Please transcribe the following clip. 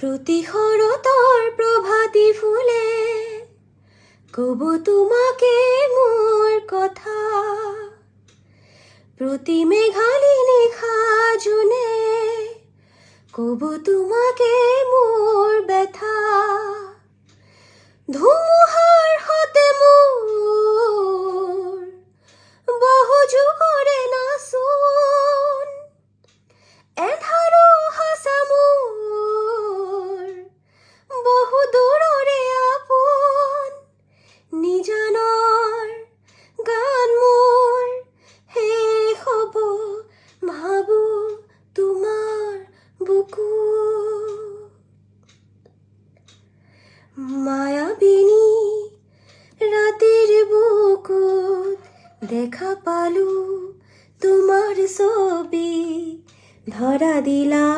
প্ৰতি শৰতৰ প্ৰভাতী ফুলে কব তোমাকে মোৰ কথা, প্ৰতি মেঘালী নিশা জোনে কব তোমাকে মোৰ ব্যথা। ধুমুহাৰ সতে মোৰ বহু যুগৰে নাচোন, এন্ধাৰো সঁচা মোৰ বহু দূৰৰে আপোন। নিজানৰ গান মোৰ শেষ হ'ব ভাবো তোমাৰ বুকু। মায়াবিনী ৰাতিৰ বুকুত দেখা পালো তোমাৰ ছবি, ধৰা দিলা